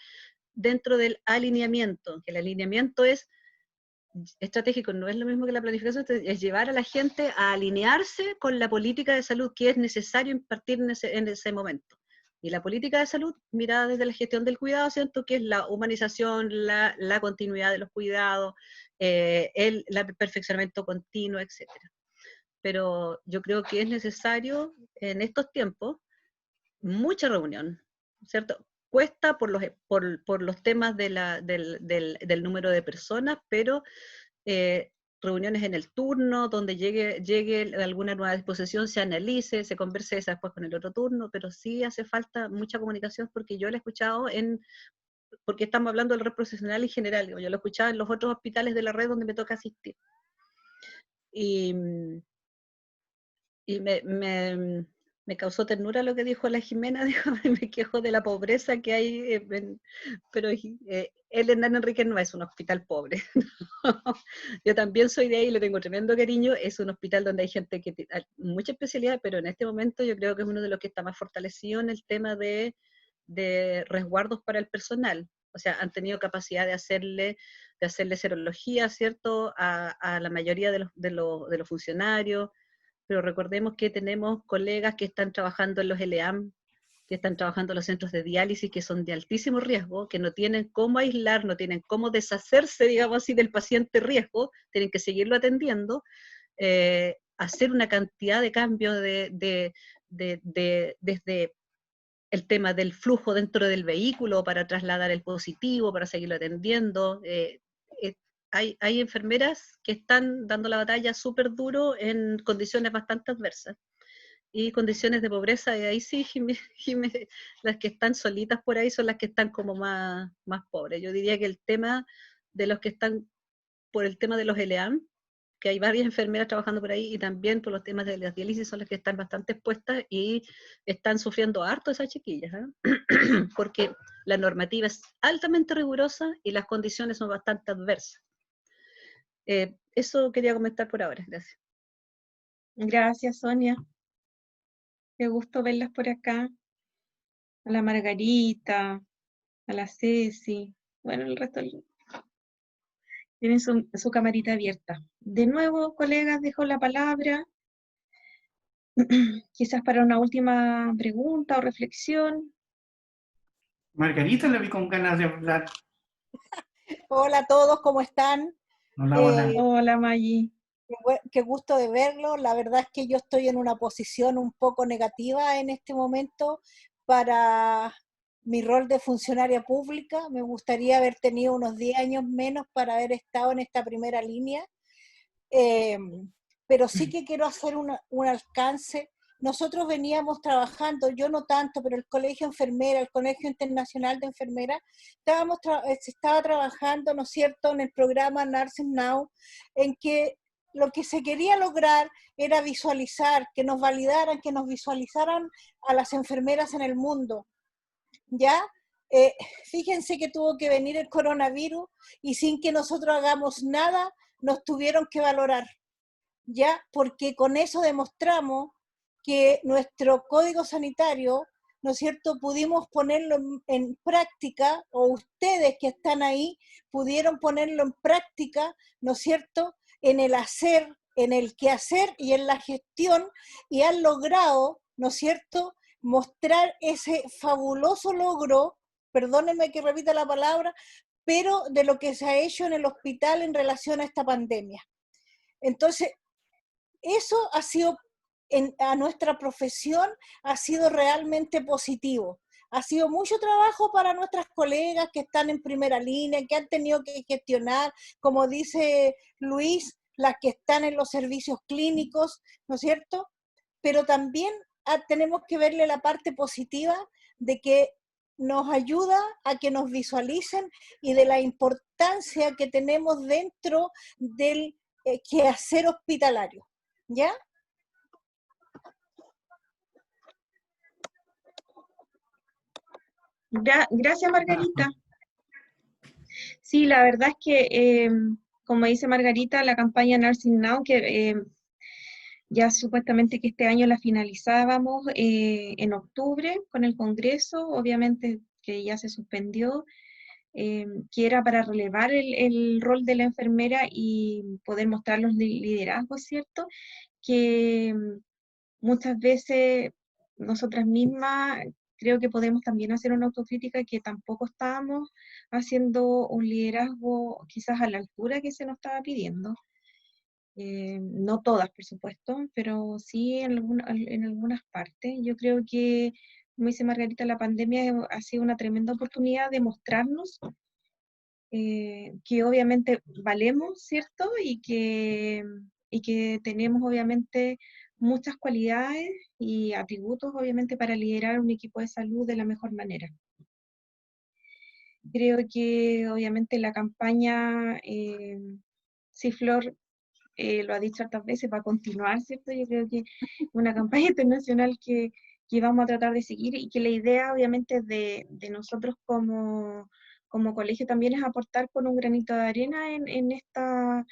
dentro del alineamiento, que el alineamiento es estratégico, no es lo mismo que la planificación, es llevar a la gente a alinearse con la política de salud que es necesario impartir en ese momento. Y la política de salud, mirada desde la gestión del cuidado, siento que es la humanización, la continuidad de los cuidados, el perfeccionamiento continuo, etc. Pero yo creo que es necesario en estos tiempos mucha reunión, ¿cierto? Cuesta por los temas del número de personas, pero reuniones en el turno, donde llegue alguna nueva disposición, se analice, se converse esa después con el otro turno, pero sí hace falta mucha comunicación porque yo la he escuchado porque estamos hablando del red profesional en general, yo lo he escuchado en los otros hospitales de la red donde me toca asistir. Y me causó ternura lo que dijo la Jimena, dijo, me quejo de la pobreza que hay, pero el Hernán Enrique no es un hospital pobre. Yo también soy de ahí, le tengo tremendo cariño, es un hospital donde hay gente que tiene mucha especialidad, pero en este momento yo creo que es uno de los que está más fortalecido en el tema de resguardos para el personal. O sea, han tenido capacidad de hacerle serología, ¿cierto?, a la mayoría de los funcionarios, pero recordemos que tenemos colegas que están trabajando en los LEAM, que están trabajando en los centros de diálisis, que son de altísimo riesgo, que no tienen cómo aislar, no tienen cómo deshacerse, digamos así, del paciente riesgo, tienen que seguirlo atendiendo, hacer una cantidad de cambios desde el tema del flujo dentro del vehículo para trasladar el positivo, para seguirlo atendiendo. Hay enfermeras que están dando la batalla súper duro en condiciones bastante adversas y condiciones de pobreza, y ahí sí, las que están solitas por ahí son las que están como más pobres. Yo diría que el tema de los que están por el tema de los LEAM, que hay varias enfermeras trabajando por ahí, y también por los temas de las diálisis son las que están bastante expuestas y están sufriendo harto esas chiquillas, porque la normativa es altamente rigurosa y las condiciones son bastante adversas. Eso quería comentar por ahora, gracias. Gracias, Sonia. Qué gusto verlas por acá. A la Margarita, a la Ceci, bueno, el resto tienen su camarita abierta. De nuevo, colegas, dejo la palabra, quizás para una última pregunta o reflexión. Margarita la vi con ganas de hablar. Hola a todos, ¿cómo están? Hola, hola. Hola, Maggi. Qué gusto de verlo. La verdad es que yo estoy en una posición un poco negativa en este momento para mi rol de funcionaria pública. Me gustaría haber tenido unos 10 años menos para haber estado en esta primera línea. Pero sí que quiero hacer un alcance. Nosotros veníamos trabajando, yo no tanto, pero el Colegio Enfermera, el Colegio Internacional de Enfermeras, se estaba trabajando, ¿no es cierto?, en el programa Nursing Now, en que lo que se quería lograr era visualizar, que nos validaran, que nos visualizaran a las enfermeras en el mundo, ¿ya? Fíjense que tuvo que venir el coronavirus y sin que nosotros hagamos nada, nos tuvieron que valorar, ¿ya? Porque con eso demostramos que nuestro código sanitario, ¿no es cierto?, pudimos ponerlo en práctica, o ustedes que están ahí pudieron ponerlo en práctica, ¿no es cierto?, en el hacer, en el quehacer y en la gestión, y han logrado, ¿no es cierto?, mostrar ese fabuloso logro, perdónenme que repita la palabra, pero de lo que se ha hecho en el hospital en relación a esta pandemia. Entonces, eso ha sido, a nuestra profesión, ha sido realmente positivo. Ha sido mucho trabajo para nuestras colegas que están en primera línea, que han tenido que gestionar, como dice Luis, las que están en los servicios clínicos, ¿no es cierto? Pero también tenemos que verle la parte positiva de que nos ayuda a que nos visualicen y de la importancia que tenemos dentro del quehacer hospitalario, ¿ya? Gracias, Margarita. Sí, la verdad es que, como dice Margarita, la campaña Nursing Now, que ya supuestamente que este año la finalizábamos en octubre con el Congreso, obviamente que ya se suspendió, que era para relevar el rol de la enfermera y poder mostrar los liderazgos, ¿cierto? Que muchas veces nosotras mismas creo que podemos también hacer una autocrítica, que tampoco estábamos haciendo un liderazgo quizás a la altura que se nos estaba pidiendo. No todas, por supuesto, pero sí en algunas partes. Yo creo que, como dice Margarita, la pandemia ha sido una tremenda oportunidad de mostrarnos que obviamente valemos, ¿cierto? Y que tenemos obviamente muchas cualidades y atributos obviamente para liderar un equipo de salud de la mejor manera. Creo que obviamente la campaña, sí, Flor lo ha dicho tantas veces, va a continuar, ¿cierto? Yo creo que una campaña internacional que vamos a tratar de seguir y que la idea obviamente de nosotros como colegio también es aportar con un granito de arena en estas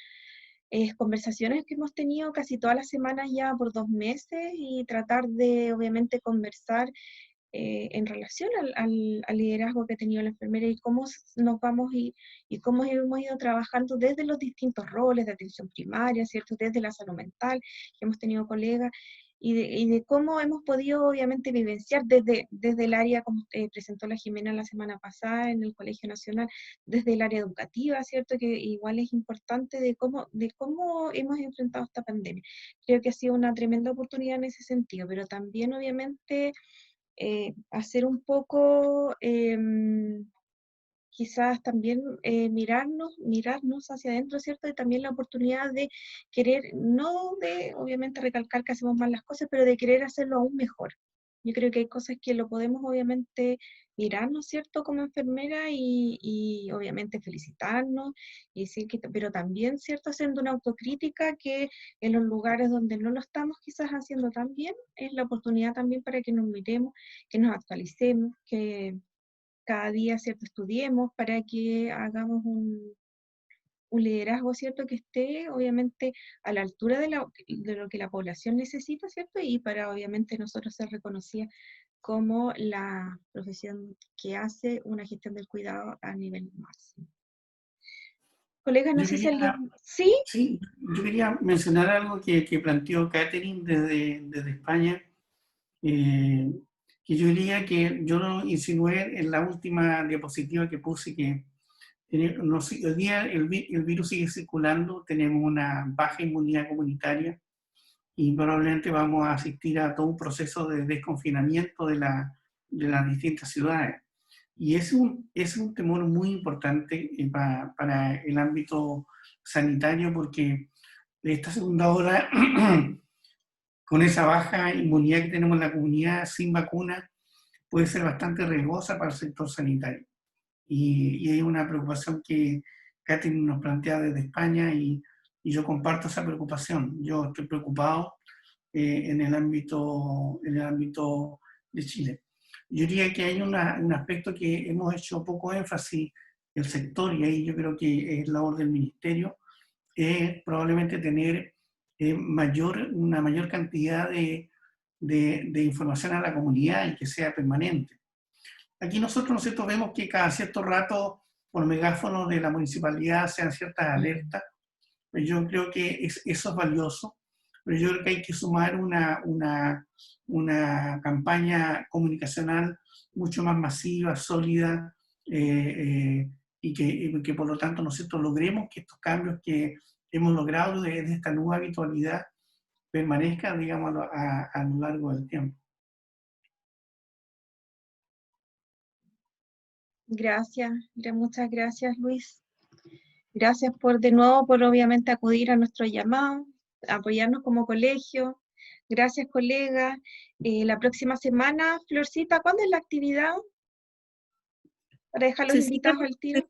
conversaciones que hemos tenido casi todas las semanas ya por 2 meses y tratar de obviamente conversar en relación al liderazgo que ha tenido la enfermera y cómo nos vamos y cómo hemos ido trabajando desde los distintos roles de atención primaria, ¿cierto? Desde la salud mental, que hemos tenido colegas, y de cómo hemos podido obviamente vivenciar desde el área, como presentó la Jimena la semana pasada en el Colegio Nacional, desde el área educativa, ¿cierto? Que igual es importante de cómo hemos enfrentado esta pandemia. Creo que ha sido una tremenda oportunidad en ese sentido, pero también obviamente hacer un poco, quizás también mirarnos hacia adentro, ¿cierto? Y también la oportunidad de querer, no de obviamente recalcar que hacemos mal las cosas, pero de querer hacerlo aún mejor. Yo creo que hay cosas que lo podemos obviamente mirarnos, ¿cierto? Como enfermera y obviamente felicitarnos, y decir que, pero también, ¿cierto? Haciendo una autocrítica que en los lugares donde no lo estamos quizás haciendo tan bien, es la oportunidad también para que nos miremos, que nos actualicemos, que cada día, ¿cierto? Estudiemos para que hagamos un liderazgo, ¿cierto? Que esté obviamente a la altura de lo que la población necesita, ¿cierto? Y para obviamente nosotros ser reconocidas como la profesión que hace una gestión del cuidado a nivel máximo. Colegas, no Yo sé si quería, alguien... ¿Sí? sí, yo quería mencionar algo que planteó Catherine desde España, eh, que yo diría que yo lo insinué en la última diapositiva que puse, que hoy día el virus sigue circulando, tenemos una baja inmunidad comunitaria y probablemente vamos a asistir a todo un proceso de desconfinamiento de las distintas ciudades. Y es un temor muy importante para el ámbito sanitario, porque esta segunda ola, con esa baja inmunidad que tenemos en la comunidad sin vacuna, puede ser bastante riesgosa para el sector sanitario. Y hay una preocupación que Catherine nos plantea desde España y yo comparto esa preocupación. Yo estoy preocupado en el ámbito de Chile. Yo diría que hay un aspecto que hemos hecho poco énfasis el sector, y ahí yo creo que es labor del ministerio, es probablemente tener una mayor cantidad de información a la comunidad y que sea permanente. Aquí nosotros, ¿no es cierto?, vemos que cada cierto rato por megáfono de la municipalidad se dan ciertas alertas. Yo creo que eso es valioso, pero yo creo que hay que sumar una campaña comunicacional mucho más masiva, sólida, y que por lo tanto nosotros logremos que estos cambios que hemos logrado desde esta nueva habitualidad permanezcan, digamos, a lo largo del tiempo. Gracias, muchas gracias, Luis. Gracias de nuevo por obviamente acudir a nuestro llamado, apoyarnos como colegio. Gracias, colega. La próxima semana, Florcita, ¿cuándo es la actividad? Para dejar los invitados al tiro.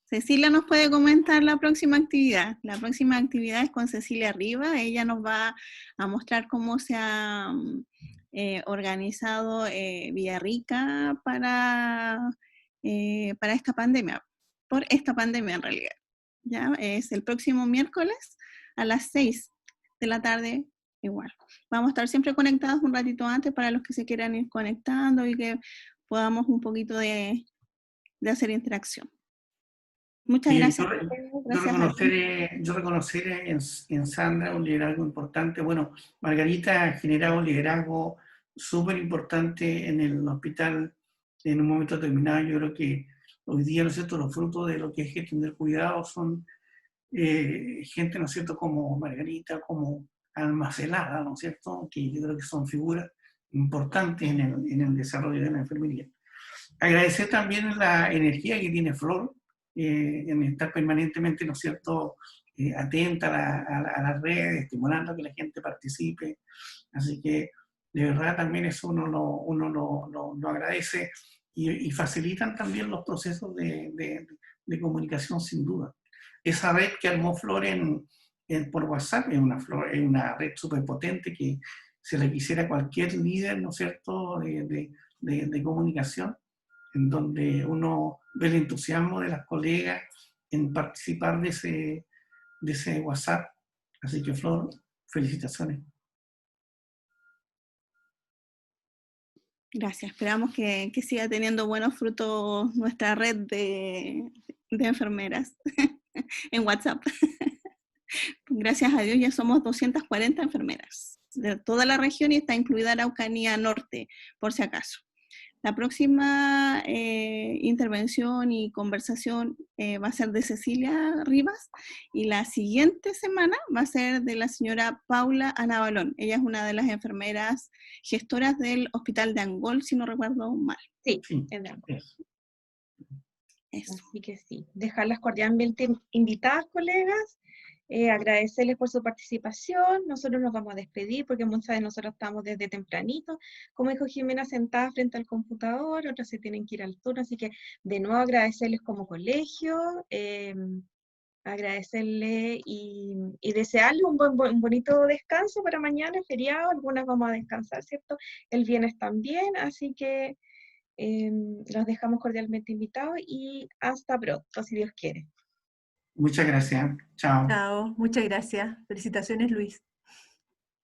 Cecilia nos puede comentar la próxima actividad. La próxima actividad es con Cecilia Riva. Ella nos va a mostrar cómo se ha organizado Villarrica para esta pandemia, por esta pandemia en realidad. ¿Ya? Es el próximo miércoles a las 6 de la tarde igual. Vamos a estar siempre conectados un ratito antes para los que se quieran ir conectando y que podamos un poquito de hacer interacción. Muchas gracias. Yo reconoceré en Sandra un liderazgo importante. Bueno, Margarita ha generado un liderazgo súper importante en el hospital en un momento determinado. Yo creo que hoy día, ¿no es cierto?, los frutos de lo que es gestión del cuidado son gente, ¿no es cierto?, como Margarita, como Alma Celada, ¿no es cierto?, que yo creo que son figuras importantes en el desarrollo de la enfermería. Agradecer también la energía que tiene Flor, en estar permanentemente, ¿no es cierto?, atenta a las redes, estimulando que la gente participe. Así que de verdad también eso uno lo agradece y facilitan también los procesos de comunicación sin duda. Esa red que armó Flor por WhatsApp es una red súper potente que se le quisiera a cualquier líder, ¿no es cierto?, de comunicación, en donde uno ve el entusiasmo de las colegas en participar de ese WhatsApp. Así que, Flor, felicitaciones. Gracias. Esperamos que siga teniendo buenos frutos nuestra red de enfermeras en WhatsApp. Gracias a Dios ya somos 240 enfermeras de toda la región y está incluida Araucanía Norte, por si acaso. La próxima intervención y conversación va a ser de Cecilia Rivas y la siguiente semana va a ser de la señora Paula Anabalón. Ella es una de las enfermeras gestoras del Hospital de Angol, si no recuerdo mal. Sí, es de Angol. Eso. Así que sí, dejarlas cordialmente invitadas, colegas. Agradecerles por su participación. Nosotros nos vamos a despedir porque muchas de nosotros estamos desde tempranito, como dijo Jimena, sentadas frente al computador, otras se tienen que ir al turno, así que de nuevo agradecerles como colegio, agradecerles y desearles un bonito descanso para mañana, feriado. Algunas vamos a descansar, ¿cierto? El viernes también, así que los dejamos cordialmente invitados y hasta pronto, si Dios quiere. Muchas gracias. Chao. Chao, muchas gracias. Felicitaciones, Luis.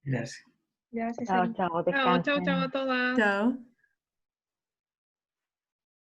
Gracias. Gracias. Chao, Elena. chao, Chao, chao, descansen. chao a todas. Chao.